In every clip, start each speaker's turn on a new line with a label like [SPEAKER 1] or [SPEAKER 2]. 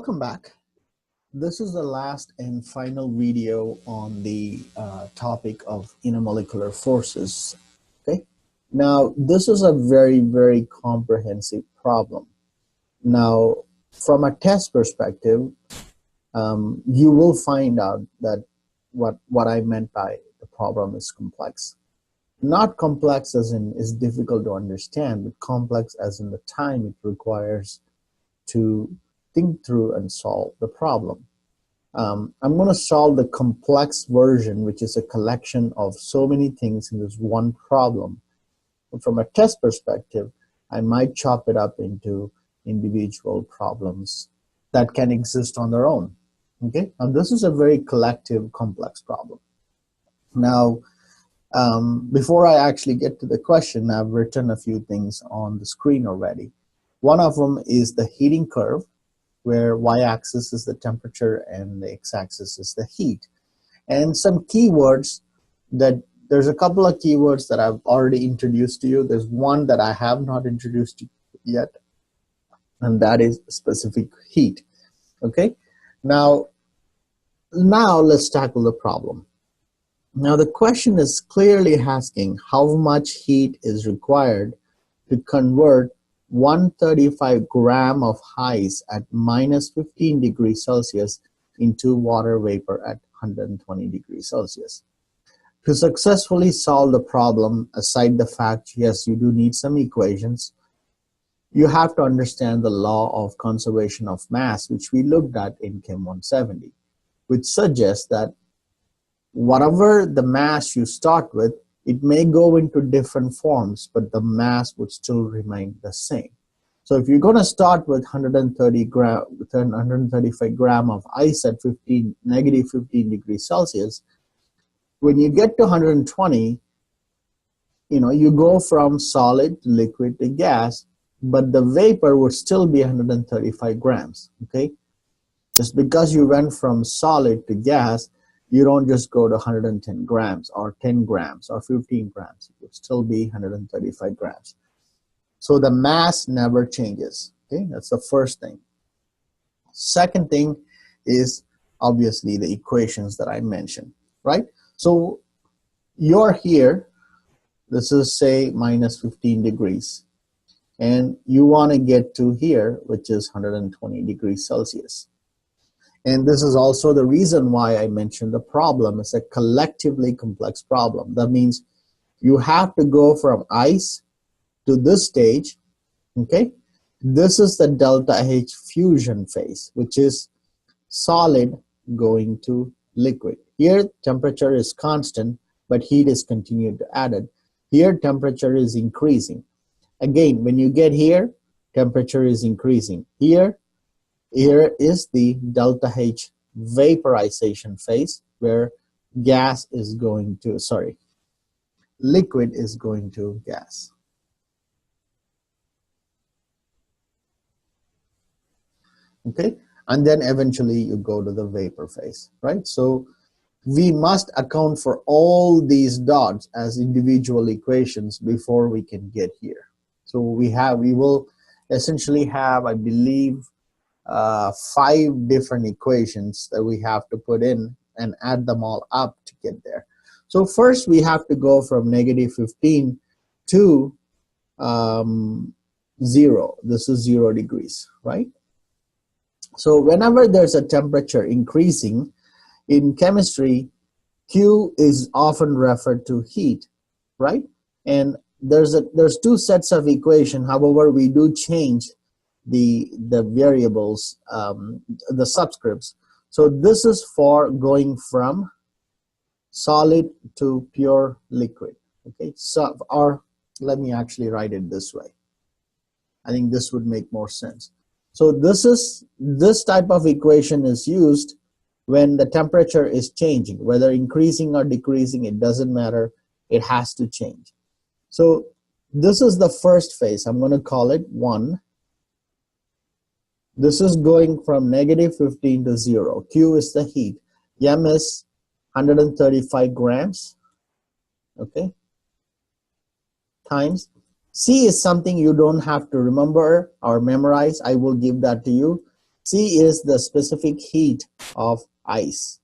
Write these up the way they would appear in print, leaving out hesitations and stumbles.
[SPEAKER 1] Welcome back. This is the last and final video on the topic of intermolecular forces. Okay. Now, this is a very comprehensive problem. Now, from a test perspective, you will find out that what I meant by the problem is complex. Not complex as in is difficult to understand, but complex as in the time it requires to think through and solve the problem. I'm going to solve the complex version, which is a collection of so many things in this one problem. But from a test perspective, I might chop it up into individual problems that can exist on their own. Okay, now this is a very collective, complex problem. Now, before I actually get to the question, I've written a few things on the screen already. One of them is the heating curve, where y-axis is the temperature and the x-axis is the heat. And some keywords that, there's a couple of keywords that I've already introduced to you. There's one that I have not introduced to you yet, and that is specific heat. Okay, now let's tackle the problem. Now the question is clearly asking how much heat is required to convert 135 gram of ice at minus 15 degrees Celsius into water vapor at 120 degrees Celsius. To successfully solve the problem, aside the fact, yes, you do need some equations, you have to understand the law of conservation of mass, which we looked at in Chem 170, which suggests that whatever the mass you start with, it may go into different forms, but the mass would still remain the same. So if you're going to start with 135 gram of ice at negative 15 degrees Celsius, when you get to 120, you go from solid to liquid to gas, but the vapor would still be 135 grams. Okay, just because you went from solid to gas, you don't just go to 110 grams or 10 grams or 15 grams. It would still be 135 grams. So the mass never changes. Okay, that's the first thing. Second thing is obviously the equations that I mentioned, right? So you're here, this is say minus 15 degrees, and you want to get to here, which is 120 degrees Celsius. And this is also the reason why I mentioned the problem is a collectively complex problem. That means you have to go from ice to this stage. Okay, this is the delta H fusion phase, which is solid going to liquid. Here temperature is constant, but heat is continued to added. Here temperature is increasing. Again, when you get here, temperature is increasing. Here is the delta H vaporization phase, where liquid is going to gas. Okay, and then eventually you go to the vapor phase, right? So we must account for all these dots as individual equations before we can get here. So we will essentially have, I believe, 5 different equations that we have to put in and add them all up to get there. So first we have to go from negative 15 to 0. This is 0 degrees, right? So whenever there's a temperature increasing in chemistry, Q is often referred to heat, right? And there's 2 sets of equation. However, we do change the variables, the subscripts. So this is for going from solid to pure liquid. Okay, so, or let me actually write it this way. I think this would make more sense. So this type of equation is used when the temperature is changing, whether increasing or decreasing, it doesn't matter, it has to change. So this is the first phase. I'm going to call it 1. This is going from negative 15 to 0. Q is the heat. M is 135 grams. Okay. Times. C is something you don't have to remember or memorize. I will give that to you. C is the specific heat of ice.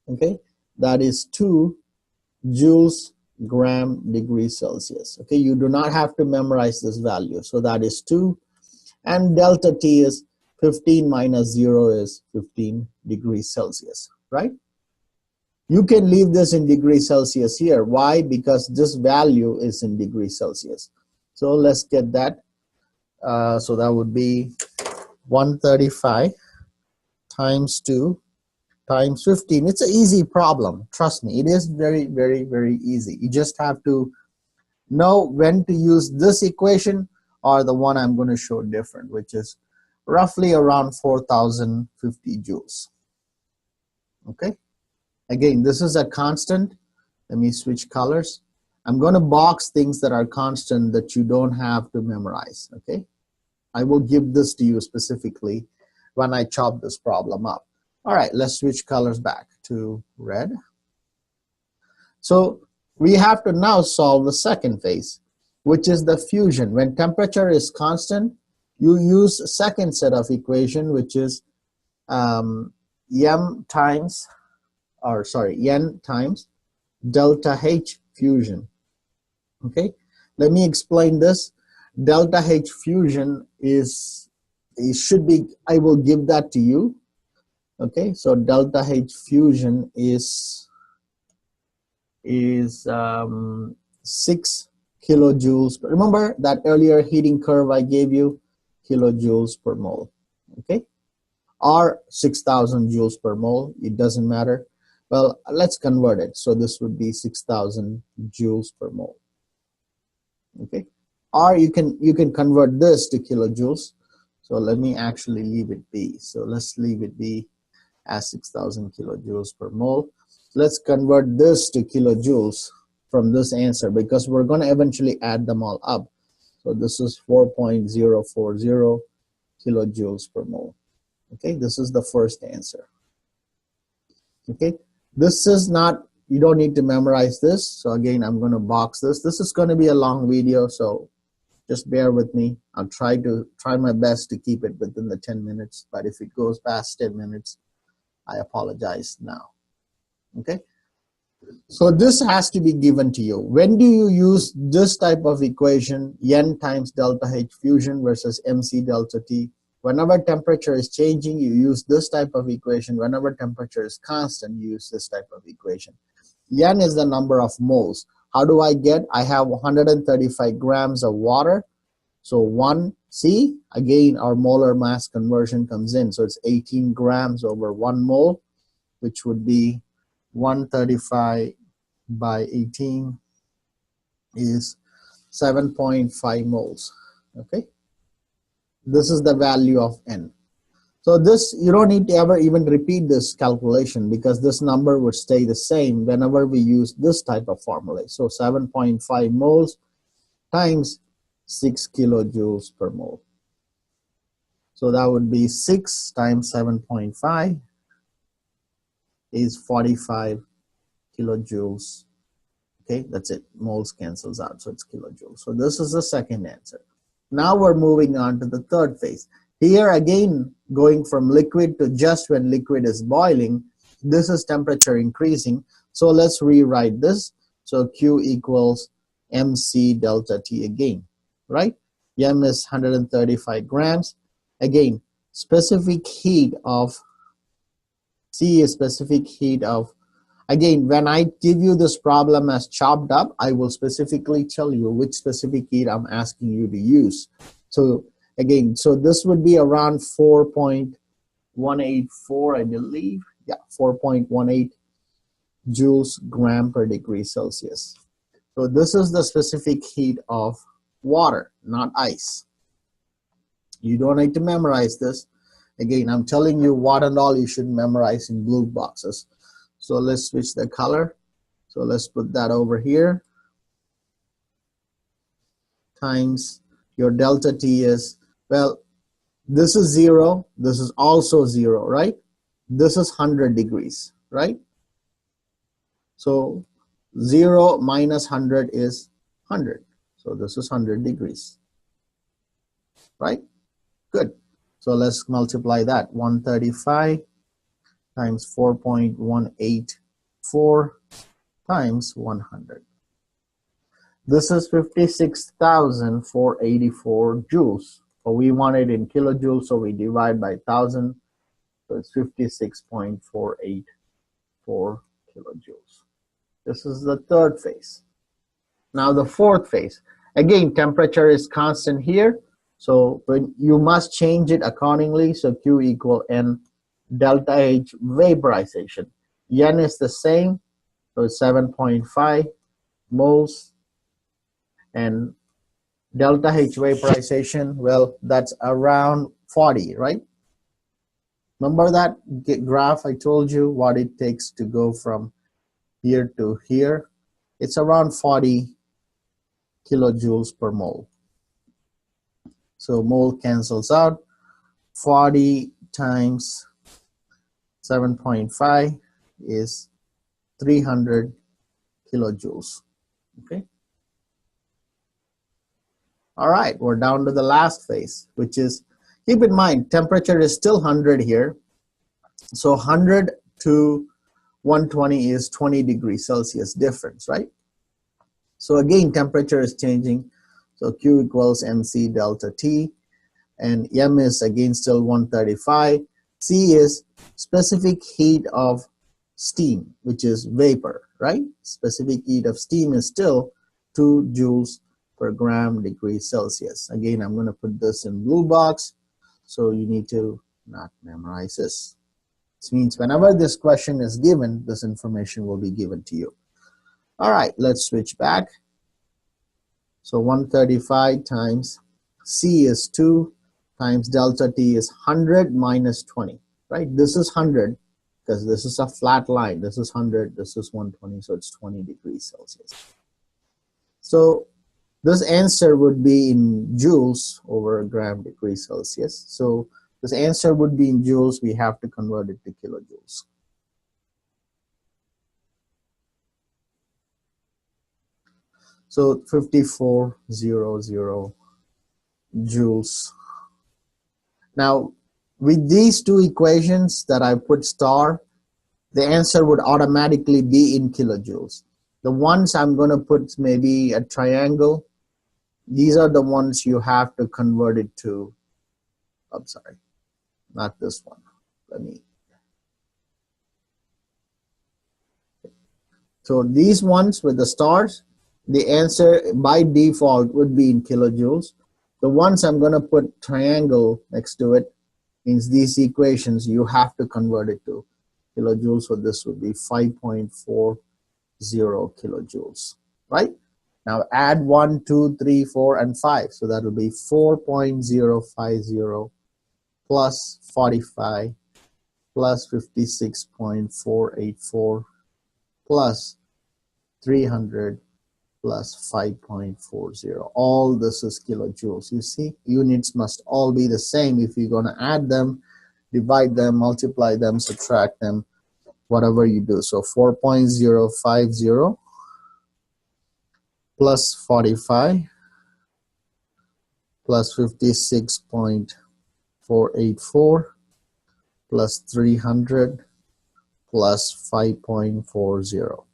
[SPEAKER 1] Okay, that is 2 joules gram degree Celsius. Okay, you do not have to memorize this value. So that is 2, and delta T is 15 minus 0 is 15 degrees Celsius, right? You can leave this in degrees Celsius here. Why? Because this value is in degrees Celsius. So let's get that. So that would be 135 times 2 times 15. It's an easy problem. Trust me, it is very, very, very easy. You just have to know when to use this equation or the one I'm going to show different, which is roughly around 4050 joules. Okay. Again, this is a constant. Let me switch colors. I'm going to box things that are constant that you don't have to memorize. Okay. I will give this to you specifically when I chop this problem up. All right, let's switch colors back to red. So we have to now solve the second phase, which is the fusion. When temperature is constant, you use a second set of equation, which is N times delta H fusion. Okay, let me explain this. Delta H fusion I will give that to you. Okay, so delta H fusion is 6 kilojoules. Remember that earlier heating curve I gave you, kilojoules per mole. Okay, or 6,000 joules per mole. It doesn't matter. Well, let's convert it. So this would be 6,000 joules per mole. Okay, or you can convert this to kilojoules. So let me actually leave it be. So let's leave it be as 6,000 kilojoules per mole. Let's convert this to kilojoules from this answer because we're going to eventually add them all up. So this is 4.040 kilojoules per mole. Okay, this is the first answer. Okay, this is not, you don't need to memorize this. So again, I'm going to box this. This is going to be a long video, so just bear with me. I'll try my best to keep it within the 10 minutes, but if it goes past 10 minutes, I apologize now. Okay, so this has to be given to you. When do you use this type of equation, N times delta H fusion versus MC delta T? Whenever temperature is changing, you use this type of equation. Whenever temperature is constant, you use this type of equation. N is the number of moles. How do I get? I have 135 grams of water. So 1 C, again, our molar mass conversion comes in. So it's 18 grams over 1 mole, which would be 135 by 18 is 7.5 moles. Okay, this is the value of N. So this, you don't need to ever even repeat this calculation because this number would stay the same whenever we use this type of formula. So 7.5 moles times 6 kilojoules per mole. So that would be 6 times 7.5 is 45 kilojoules. Okay, that's it. Moles cancels out, so it's kilojoules. So this is the second answer. Now we're moving on to the third phase. Here again, going from liquid to just when liquid is boiling, this is temperature increasing. So let's rewrite this. So Q equals MC delta T again, right? M is 135 grams. Again, specific heat of C is specific heat of, again, when I give you this problem as chopped up, I will specifically tell you which specific heat I'm asking you to use. So again, so this would be around 4.184, I believe. Yeah, 4.18 joules gram per degree Celsius. So this is the specific heat of water, not ice. You don't need to memorize this. Again, I'm telling you what and all you should memorize in blue boxes. So let's switch the color. So let's put that over here. Times your delta T is, well, this is 0. This is also 0, right? This is 100 degrees, right? So 0 minus 100 is 100. So this is 100 degrees, right? Good. So let's multiply that. 135 times 4.184 times 100. This is 56,484 joules. But we want it in kilojoules, so we divide by 1,000. So it's 56.484 kilojoules. This is the third phase. Now the fourth phase. Again, temperature is constant here, so you must change it accordingly. So Q equal N delta H vaporization. N is the same, so it's 7.5 moles. And delta H vaporization, well, that's around 40, right? Remember that graph I told you what it takes to go from here to here? It's around 40 kilojoules per mole. So mole cancels out. 40 times 7.5 is 300 kilojoules. Okay. All right, we're down to the last phase, which is, keep in mind, temperature is still 100 here. So 100 to 120 is 20 degrees Celsius difference, right? So again, temperature is changing. So Q equals MC delta T, and M is again still 135. C is specific heat of steam, which is vapor, right? Specific heat of steam is still 2 joules per gram degree Celsius. Again, I'm going to put this in blue box, so you need to not memorize this. This means whenever this question is given, this information will be given to you. All right, let's switch back. So 135 times C is 2 times delta T is 100 minus 20, right? This is 100 because this is a flat line. This is 100, this is 120, so it's 20 degrees Celsius. So this answer would be in joules over gram degree Celsius. So this answer would be in joules. We have to convert it to kilojoules. So 5400 joules. Now, with these two equations that I put star, the answer would automatically be in kilojoules. The ones I'm going to put maybe a triangle, these are the ones you have to convert it to, I'm sorry, not this one. So these ones with the stars, the answer by default would be in kilojoules. The ones I'm going to put triangle next to it means these equations you have to convert it to kilojoules. So this would be 5.40 kilojoules, right? Now add 1, 2, 3, 4, and 5. So that will be 4.050 plus 45 plus 56.484 plus 300 plus 5.40. All this is kilojoules. You see, units must all be the same if you're going to add them, divide them, multiply them, subtract them, whatever you do. So 4.050 plus 45 plus 56.484 plus 300 plus 5.40.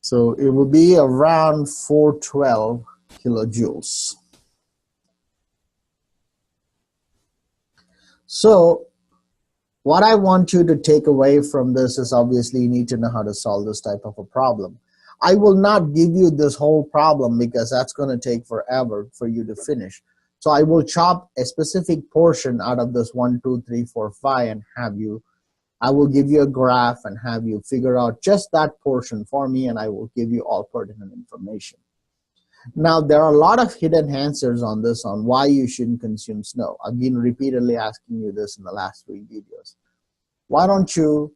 [SPEAKER 1] So it will be around 412 kilojoules. So what I want you to take away from this is obviously you need to know how to solve this type of a problem. I will not give you this whole problem because that's going to take forever for you to finish. So I will chop a specific portion out of this 1, 2, 3, 4, 5 and I will give you a graph and have you figure out just that portion for me, and I will give you all pertinent information. Now, there are a lot of hidden answers on this, on why you shouldn't consume snow. I've been repeatedly asking you this in the last 3 videos. Why don't you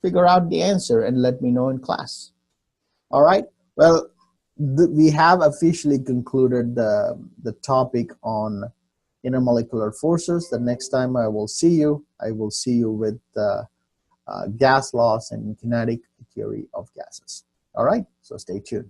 [SPEAKER 1] figure out the answer and let me know in class? All right, well, we have officially concluded the topic on intermolecular forces. The next time I will see you with gas laws and kinetic theory of gases. All right, so stay tuned.